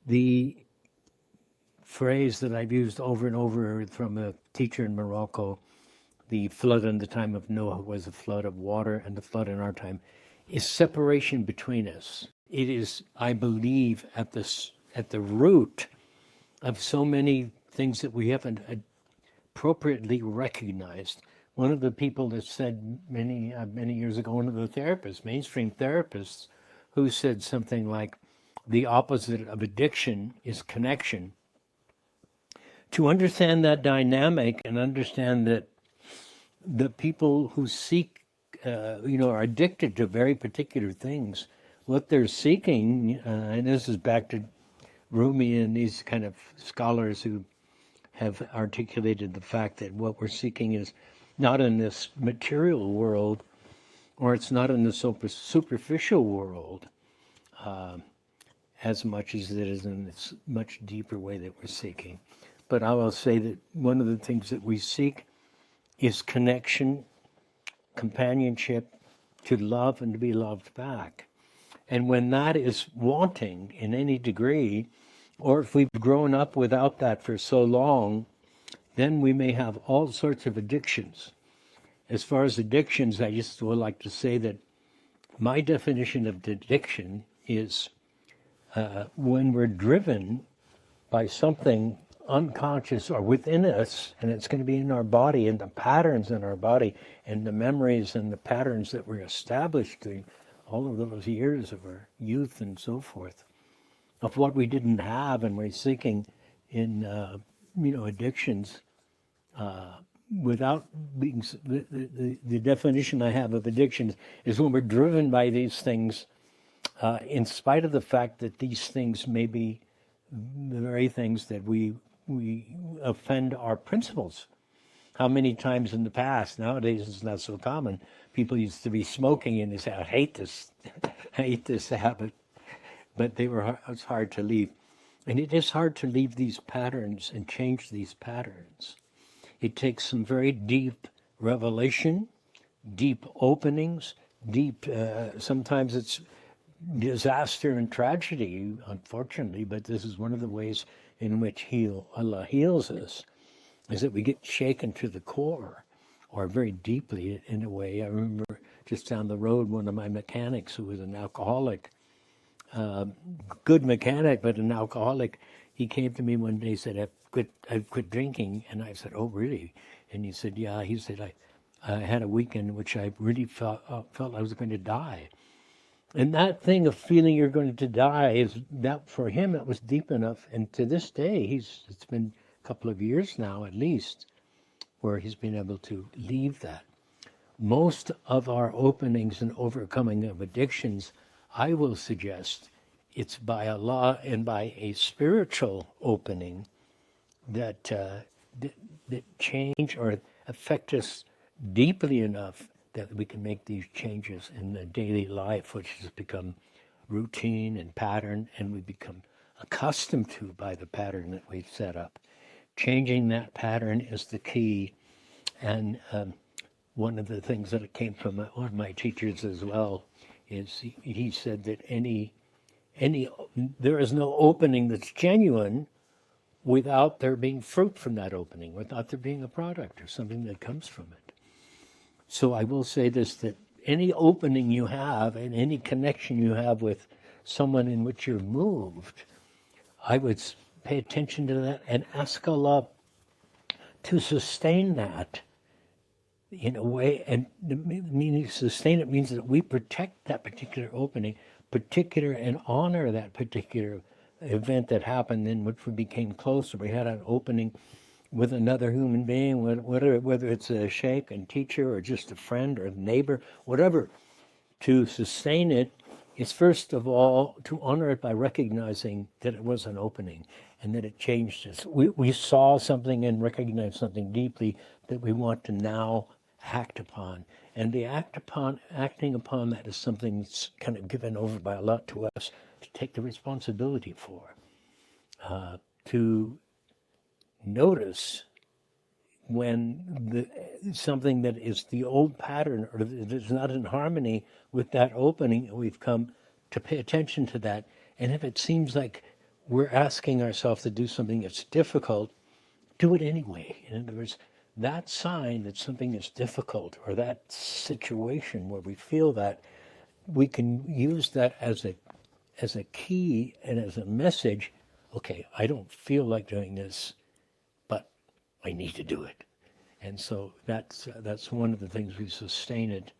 The phrase that I've used over and over from a teacher in Morocco, the flood in the time of Noah was a flood of water, and the flood in our time is separation between us. It is, I believe, at the root of so many things that we haven't appropriately recognized. One of the people that said many years ago, one of the therapists, mainstream therapists, who said something like, the opposite of addiction is connection. To understand that dynamic and understand that the people who seek, are addicted to very particular things, what they're seeking, and this is back to Rumi and these kind of scholars who have articulated the fact that what we're seeking is not in this material world, or it's not in the superficial world, as much as it is in this much deeper way that we're seeking. But I will say that one of the things that we seek is connection, companionship, to love and to be loved back. And when that is wanting in any degree, or if we've grown up without that for so long, then we may have all sorts of addictions. As far as addictions, I just would like to say that my definition of addiction is when we're driven by something unconscious or within us, and it's going to be in our body, and the patterns in our body, and the memories and the patterns that were established through all of those years of our youth and so forth, of what we didn't have and we're seeking in, addictions, without being, the definition I have of addictions is when we're driven by these things, in spite of the fact that these things may be the very things that we offend our principles. How many times in the past, nowadays it's not so common, people used to be smoking and they say, I hate this, I hate this habit, but it's hard to leave. And it is hard to leave these patterns and change these patterns. It takes some very deep revelation, deep openings, sometimes it's disaster and tragedy, unfortunately, but this is one of the ways in which Allah heals us, is that we get shaken to the core, or very deeply in a way. I remember just down the road, one of my mechanics who was an alcoholic, good mechanic, but an alcoholic, he came to me one day and said, I've quit drinking. And I said, oh, really? And he said, yeah. He said, I had a weekend in which I really felt I was going to die. And that thing of feeling you're going to die, that for him, it was deep enough. And to this day, it's been a couple of years now, at least, where he's been able to leave that. Most of our openings and overcoming of addictions, I will suggest, it's by Allah and by a spiritual opening that change or affect us deeply enough that we can make these changes in the daily life, which has become routine and pattern, and we become accustomed to by the pattern that we've set up. Changing that pattern is the key. And one of the things that came from one of my teachers as well is he said that there is no opening that's genuine without there being fruit from that opening, without there being a product or something that comes from it. So I will say this, that any opening you have and any connection you have with someone in which you're moved, I would pay attention to that and ask Allah to sustain that in a way. And meaning sustain it means that we protect that particular opening, and honor that particular event that happened in which we became closer. We had an opening with another human being, whether it's a sheikh and teacher or just a friend or a neighbor, whatever. To sustain it is first of all to honor it by recognizing that it was an opening and that it changed us. We saw something and recognized something deeply that we want to now act upon. And the acting upon that is something that's kind of given over by Allah to us to take the responsibility for, to notice when something that is the old pattern or that is not in harmony with that opening, we've come to pay attention to that. And if it seems like we're asking ourselves to do something that's difficult, do it anyway. In other words, that sign that something is difficult, or that situation where we feel that, we can use that as a key and as a message. Okay, I don't feel like doing this, but I need to do it. And so that's one of the things we sustain it.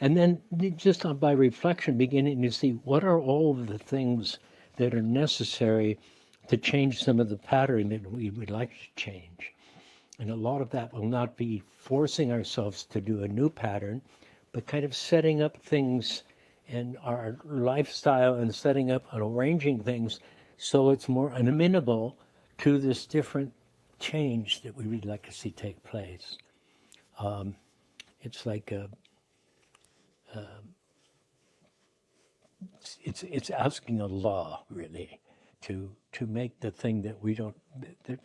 And then just by reflection, beginning to see what are all of the things that are necessary to change some of the pattern that we would like to change. And a lot of that will not be forcing ourselves to do a new pattern, but kind of setting up things in our lifestyle and setting up and arranging things so it's more amenable to this different change that we would like to see take place. It's like it's asking Allah really to make the thing that we don't that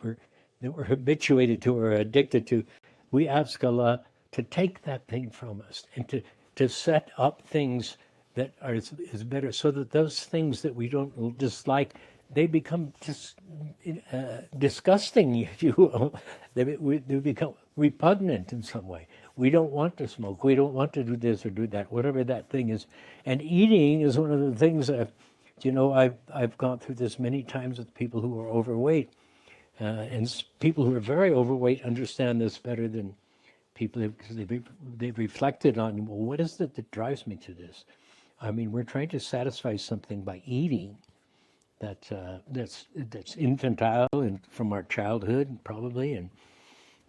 we're habituated to or addicted to. We ask Allah to take that thing from us and to set up things that is better, so that those things that we don't dislike, they become just disgusting, if you will. They become repugnant in some way. We don't want to smoke. We don't want to do this or do that, whatever that thing is. And eating is one of the things that, I've gone through this many times with people who are overweight. And people who are very overweight understand this better than people, because they've reflected on, well, what is it that drives me to this? I mean, we're trying to satisfy something by eating that's infantile and from our childhood probably,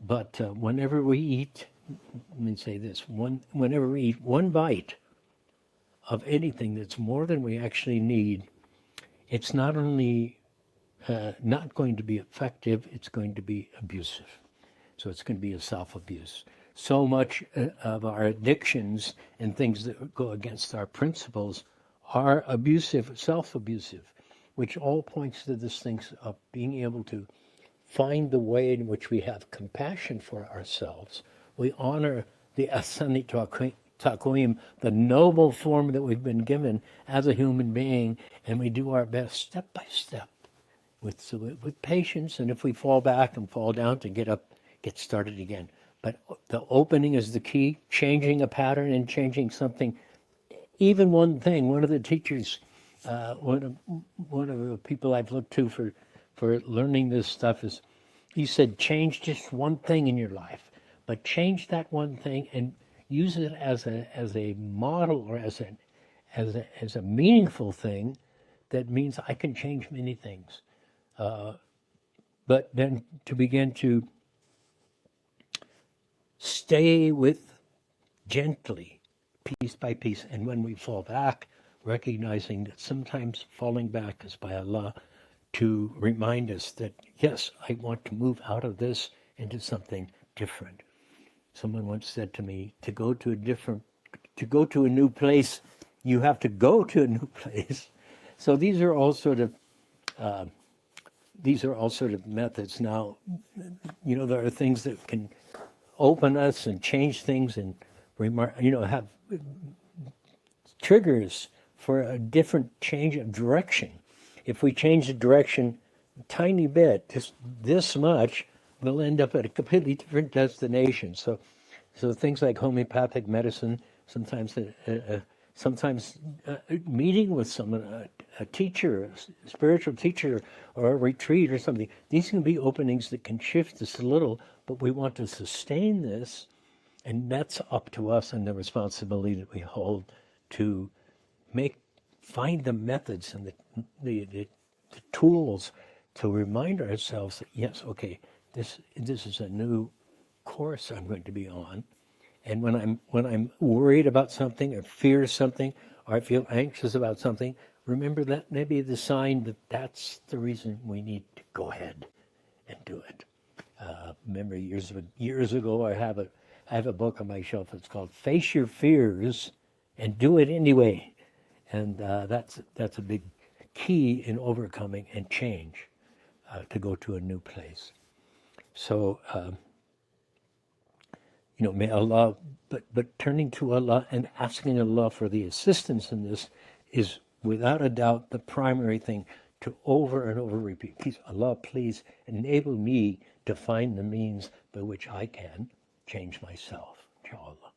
but whenever we eat, let me say this: whenever we eat one bite of anything that's more than we actually need, it's not only not going to be effective, it's going to be abusive. So it's going to be a self-abuse. So much of our addictions and things that go against our principles are abusive, self-abusive, which all points to this thing of being able to find the way in which we have compassion for ourselves. We honor the Asani Takwim, the noble form that we've been given as a human being, and we do our best step by step with patience, and if we fall back and fall down, to get up, get started again. But the opening is the key, changing a pattern and changing something. Even one thing, one of the teachers, one of the people I've looked to for learning this stuff is, he said, change just one thing in your life, but change that one thing and use it as a model, or as a meaningful thing that means I can change many things. But then to begin to stay with gently, piece by piece, and when we fall back, recognizing that sometimes falling back is by Allah to remind us that, yes, I want to move out of this into something different. Someone once said to me, to go to a new place, you have to go to a new place. So these are all sort of methods. Now, there are things that can open us and change things and have triggers for a different change of direction. If we change the direction a tiny bit, just this much, we'll end up at a completely different destination. So things like homeopathic medicine, sometimes meeting with someone, a teacher, a spiritual teacher, or a retreat or something. These can be openings that can shift us a little, but we want to sustain this, and that's up to us and the responsibility that we hold to find the methods and the tools to remind ourselves that, yes, okay, this is a new course I'm going to be on. And when I'm worried about something, or fear something, or I feel anxious about something, remember that may be the sign that that's the reason we need to go ahead and do it. Remember years ago, I have a book on my shelf. It's called "Face Your Fears and Do It Anyway," and that's a big key in overcoming and change, to go to a new place. So. May Allah, but turning to Allah and asking Allah for the assistance in this is without a doubt the primary thing. to over and over repeat, please, Allah, please enable me to find the means by which I can change myself, inshallah.